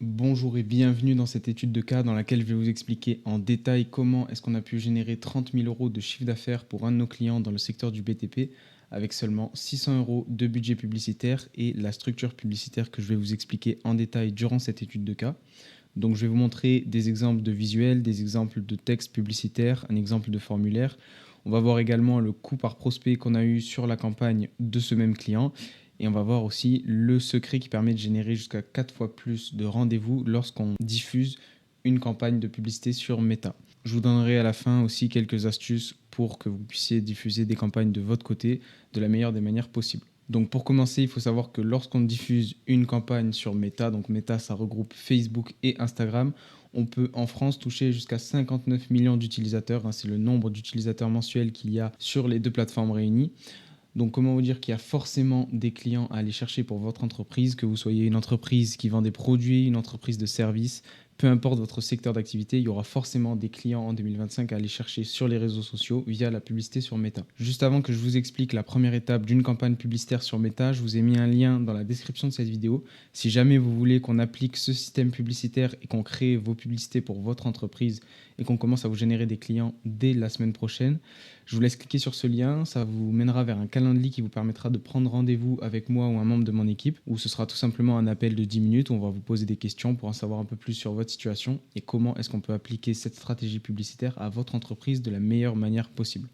Bonjour et bienvenue dans cette étude de cas dans laquelle je vais vous expliquer en détail comment est-ce qu'on a pu générer 30 000 euros de chiffre d'affaires pour un de nos clients dans le secteur du BTP avec seulement 600 euros de budget publicitaire et la structure publicitaire que je vais vous expliquer en détail durant cette étude de cas. Donc je vais vous montrer des exemples de visuels, des exemples de textes publicitaires, un exemple de formulaire. On va voir également le coût par prospect qu'on a eu sur la campagne de ce même client. Et on va voir aussi le secret qui permet de générer jusqu'à 4 fois plus de rendez-vous lorsqu'on diffuse une campagne de publicité sur Meta. Je vous donnerai à la fin aussi quelques astuces pour que vous puissiez diffuser des campagnes de votre côté de la meilleure des manières possibles. Donc pour commencer, il faut savoir que lorsqu'on diffuse une campagne sur Meta, donc Meta ça regroupe Facebook et Instagram, on peut en France toucher jusqu'à 59 millions d'utilisateurs, c'est le nombre d'utilisateurs mensuels qu'il y a sur les deux plateformes réunies. Donc comment vous dire qu'il y a forcément des clients à aller chercher pour votre entreprise, que vous soyez une entreprise qui vend des produits, une entreprise de services, peu importe votre secteur d'activité, il y aura forcément des clients en 2025 à aller chercher sur les réseaux sociaux via la publicité sur Meta. Juste avant que je vous explique la première étape d'une campagne publicitaire sur Meta, je vous ai mis un lien dans la description de cette vidéo. Si jamais vous voulez qu'on applique ce système publicitaire et qu'on crée vos publicités pour votre entreprise et qu'on commence à vous générer des clients dès la semaine prochaine, je vous laisse cliquer sur ce lien, ça vous mènera vers un calendrier qui vous permettra de prendre rendez-vous avec moi ou un membre de mon équipe, où ce sera tout simplement un appel de 10 minutes où on va vous poser des questions pour en savoir un peu plus sur votre situation et comment est-ce qu'on peut appliquer cette stratégie publicitaire à votre entreprise de la meilleure manière possible.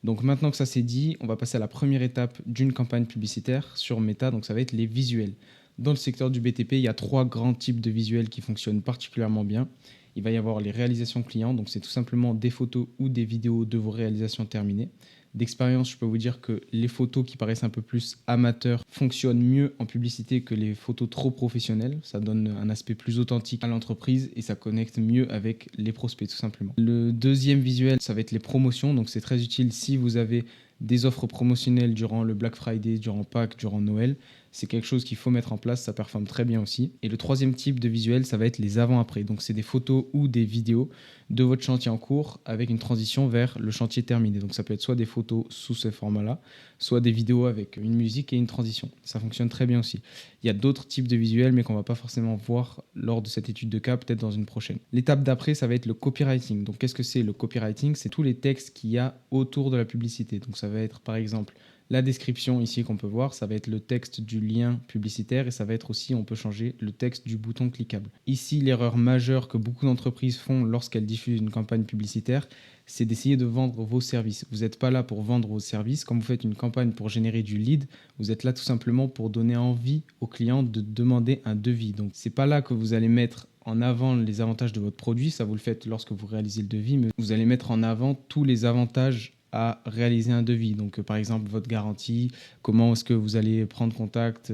Donc maintenant que ça c'est dit, on va passer à la première étape d'une campagne publicitaire sur Meta, donc ça va être les visuels. Dans le secteur du BTP, il y a 3 grands types de visuels qui fonctionnent particulièrement bien. Il va y avoir les réalisations clients, donc c'est tout simplement des photos ou des vidéos de vos réalisations terminées. D'expérience, je peux vous dire que les photos qui paraissent un peu plus amateurs fonctionnent mieux en publicité que les photos trop professionnelles. Ça donne un aspect plus authentique à l'entreprise et ça connecte mieux avec les prospects tout simplement. Le deuxième visuel, ça va être les promotions. Donc c'est très utile si vous avez des offres promotionnelles durant le Black Friday, durant Pâques, durant Noël. C'est quelque chose qu'il faut mettre en place, ça performe très bien aussi. Et le troisième type de visuel, ça va être les avant-après. Donc c'est des photos ou des vidéos de votre chantier en cours avec une transition vers le chantier terminé. Donc ça peut être soit des photos sous ce format-là, soit des vidéos avec une musique et une transition. Ça fonctionne très bien aussi. Il y a d'autres types de visuels, mais qu'on ne va pas forcément voir lors de cette étude de cas, peut-être dans une prochaine. L'étape d'après, ça va être le copywriting. Donc qu'est-ce que c'est le copywriting? C'est tous les textes qu'il y a autour de la publicité. Donc ça va être par exemple la description ici qu'on peut voir, ça va être le texte du lien publicitaire et ça va être aussi, on peut changer le texte du bouton cliquable. Ici, l'erreur majeure que beaucoup d'entreprises font lorsqu'elles diffusent une campagne publicitaire, c'est d'essayer de vendre vos services. Vous n'êtes pas là pour vendre vos services. Quand vous faites une campagne pour générer du lead, vous êtes là tout simplement pour donner envie aux clients de demander un devis. Donc, c'est pas là que vous allez mettre en avant les avantages de votre produit, ça vous le faites lorsque vous réalisez le devis, mais vous allez mettre en avant tous les avantages à réaliser un devis. Donc, par exemple, votre garantie, comment est-ce que vous allez prendre contact,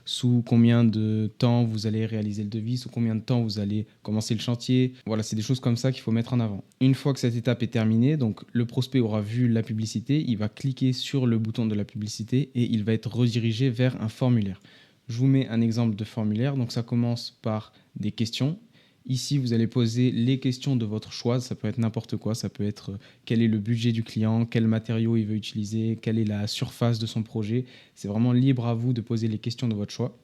sous combien de temps vous allez réaliser le devis, sous combien de temps vous allez commencer le chantier. Voilà, c'est des choses comme ça qu'il faut mettre en avant. Une fois que cette étape est terminée, donc le prospect aura vu la publicité, il va cliquer sur le bouton de la publicité et il va être redirigé vers un formulaire. Je vous mets un exemple de formulaire. Donc, ça commence par des questions. Ici, vous allez poser les questions de votre choix. Ça peut être n'importe quoi. Ça peut être quel est le budget du client, quel matériau il veut utiliser, quelle est la surface de son projet. C'est vraiment libre à vous de poser les questions de votre choix.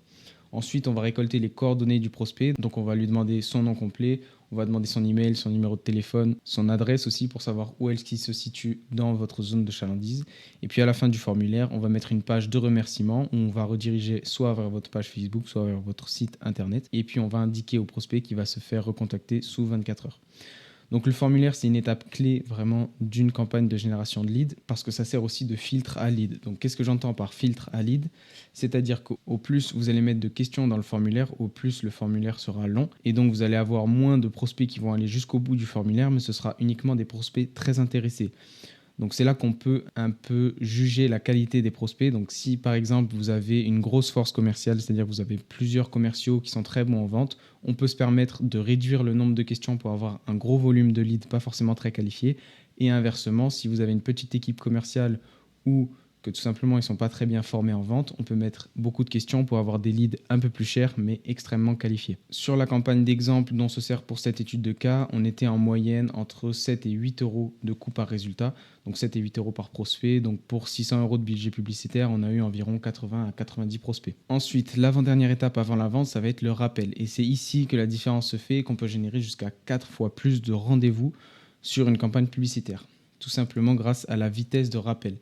Ensuite, on va récolter les coordonnées du prospect. Donc, on va lui demander son nom complet, on va demander son email, son numéro de téléphone, son adresse aussi pour savoir où est-ce qu'il se situe dans votre zone de chalandise. Et puis, à la fin du formulaire, on va mettre une page de remerciement où on va rediriger soit vers votre page Facebook, soit vers votre site internet. Et puis, on va indiquer au prospect qu'il va se faire recontacter sous 24 heures. Donc le formulaire, c'est une étape clé vraiment d'une campagne de génération de leads parce que ça sert aussi de filtre à lead. Donc qu'est-ce que j'entends par filtre à lead? C'est-à-dire qu'au plus vous allez mettre de questions dans le formulaire, au plus le formulaire sera long et donc vous allez avoir moins de prospects qui vont aller jusqu'au bout du formulaire, mais ce sera uniquement des prospects très intéressés. Donc c'est là qu'on peut un peu juger la qualité des prospects. Donc si par exemple vous avez une grosse force commerciale, c'est-à-dire que vous avez plusieurs commerciaux qui sont très bons en vente, on peut se permettre de réduire le nombre de questions pour avoir un gros volume de leads pas forcément très qualifiés. Et inversement, si vous avez une petite équipe commerciale ou que tout simplement ils ne sont pas très bien formés en vente, on peut mettre beaucoup de questions pour avoir des leads un peu plus chers mais extrêmement qualifiés. Sur la campagne d'exemple dont on se sert pour cette étude de cas, on était en moyenne entre 7 et 8 euros de coût par résultat, donc 7 et 8 euros par prospect. Donc pour 600 euros de budget publicitaire, on a eu environ 80 à 90 prospects. Ensuite, l'avant-dernière étape avant la vente, ça va être le rappel. Et c'est ici que la différence se fait et qu'on peut générer jusqu'à 4 fois plus de rendez-vous sur une campagne publicitaire, tout simplement grâce à la vitesse de rappel.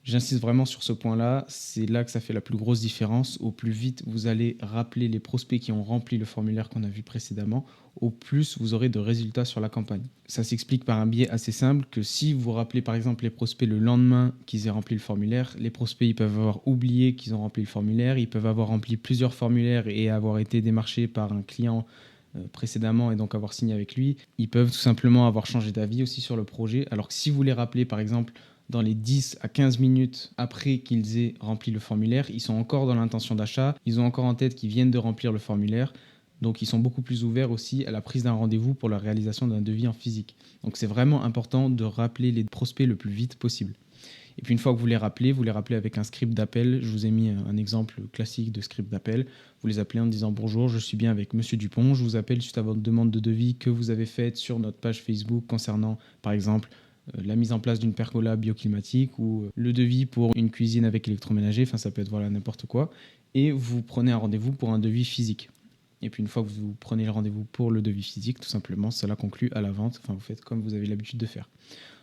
J'insiste vraiment sur ce point-là, c'est là que ça fait la plus grosse différence. Au plus vite vous allez rappeler les prospects qui ont rempli le formulaire qu'on a vu précédemment, au plus vous aurez de résultats sur la campagne. Ça s'explique par un biais assez simple que si vous rappelez par exemple les prospects le lendemain qu'ils aient rempli le formulaire, les prospects ils peuvent avoir oublié qu'ils ont rempli le formulaire, ils peuvent avoir rempli plusieurs formulaires et avoir été démarchés par un client précédemment et donc avoir signé avec lui. Ils peuvent tout simplement avoir changé d'avis aussi sur le projet, alors que si vous les rappelez par exemple dans les 10 à 15 minutes après qu'ils aient rempli le formulaire, ils sont encore dans l'intention d'achat, ils ont encore en tête qu'ils viennent de remplir le formulaire, donc ils sont beaucoup plus ouverts aussi à la prise d'un rendez-vous pour la réalisation d'un devis en physique. Donc c'est vraiment important de rappeler les prospects le plus vite possible. Et puis une fois que vous les rappelez avec un script d'appel. Je vous ai mis un exemple classique de script d'appel. Vous les appelez en disant: bonjour, je suis bien avec Monsieur Dupont, je vous appelle suite à votre demande de devis que vous avez faite sur notre page Facebook concernant par exemple la mise en place d'une pergola bioclimatique ou le devis pour une cuisine avec électroménager, enfin ça peut être voilà, n'importe quoi. Et vous prenez un rendez-vous pour un devis physique. Et puis une fois que vous prenez le rendez-vous pour le devis physique, tout simplement, cela conclut à la vente. Enfin, vous faites comme vous avez l'habitude de faire.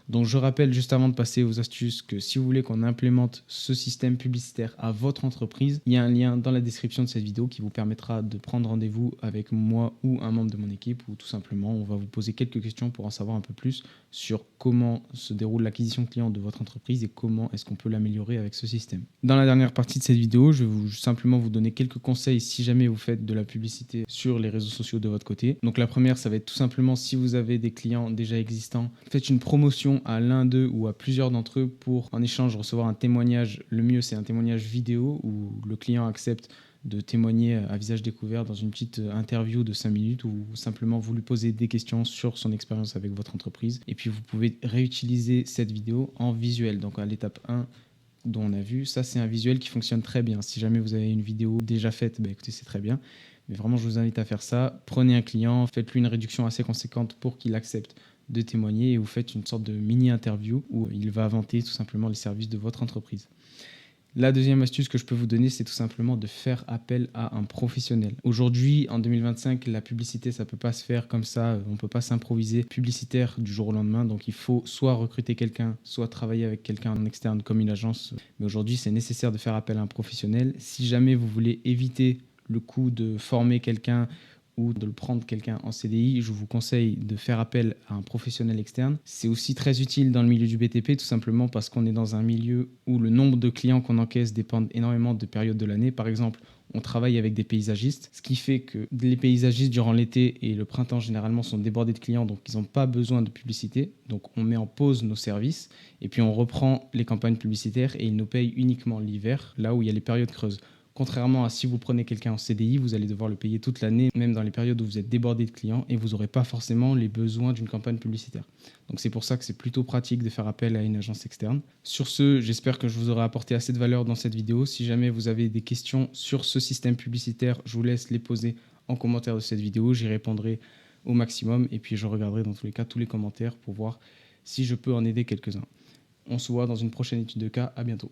Donc je rappelle juste avant de passer aux astuces que si vous voulez qu'on implémente ce système publicitaire à votre entreprise, il y a un lien dans la description de cette vidéo qui vous permettra de prendre rendez-vous avec moi ou un membre de mon équipe, ou tout simplement on va vous poser quelques questions pour en savoir un peu plus sur comment se déroule l'acquisition client de votre entreprise et comment est-ce qu'on peut l'améliorer avec ce système. Dans la dernière partie de cette vidéo, je vais simplement vous donner quelques conseils si jamais vous faites de la publicité sur les réseaux sociaux de votre côté. Donc la première, ça va être tout simplement, si vous avez des clients déjà existants, faites une promotion à l'un d'eux ou à plusieurs d'entre eux pour en échange recevoir un témoignage. Le mieux, c'est un témoignage vidéo où le client accepte de témoigner à visage découvert dans une petite interview de 5 minutes où simplement vous lui posez des questions sur son expérience avec votre entreprise. Et puis vous pouvez réutiliser cette vidéo en visuel. Donc à l'étape 1 dont on a vu, ça c'est un visuel qui fonctionne très bien. Si jamais vous avez une vidéo déjà faite, écoutez, c'est très bien. Mais vraiment, je vous invite à faire ça. Prenez un client, faites-lui une réduction assez conséquente pour qu'il accepte de témoigner et vous faites une sorte de mini-interview où il va vanter tout simplement les services de votre entreprise. La deuxième astuce que je peux vous donner, c'est tout simplement de faire appel à un professionnel. Aujourd'hui, en 2025, la publicité, ça ne peut pas se faire comme ça. On ne peut pas s'improviser publicitaire du jour au lendemain. Donc, il faut soit recruter quelqu'un, soit travailler avec quelqu'un en externe comme une agence. Mais aujourd'hui, c'est nécessaire de faire appel à un professionnel. Si jamais vous voulez éviter le coût de former quelqu'un ou de le prendre quelqu'un en CDI, je vous conseille de faire appel à un professionnel externe. C'est aussi très utile dans le milieu du BTP, tout simplement parce qu'on est dans un milieu où le nombre de clients qu'on encaisse dépend énormément de périodes de l'année. Par exemple, on travaille avec des paysagistes, ce qui fait que les paysagistes durant l'été et le printemps généralement sont débordés de clients, donc ils n'ont pas besoin de publicité. Donc on met en pause nos services et puis on reprend les campagnes publicitaires et ils nous payent uniquement l'hiver, là où il y a les périodes creuses. Contrairement à si vous prenez quelqu'un en CDI, vous allez devoir le payer toute l'année, même dans les périodes où vous êtes débordé de clients et vous n'aurez pas forcément les besoins d'une campagne publicitaire. Donc c'est pour ça que c'est plutôt pratique de faire appel à une agence externe. Sur ce, j'espère que je vous aurai apporté assez de valeur dans cette vidéo. Si jamais vous avez des questions sur ce système publicitaire, je vous laisse les poser en commentaire de cette vidéo. J'y répondrai au maximum et puis je regarderai dans tous les cas tous les commentaires pour voir si je peux en aider quelques-uns. On se voit dans une prochaine étude de cas. À bientôt.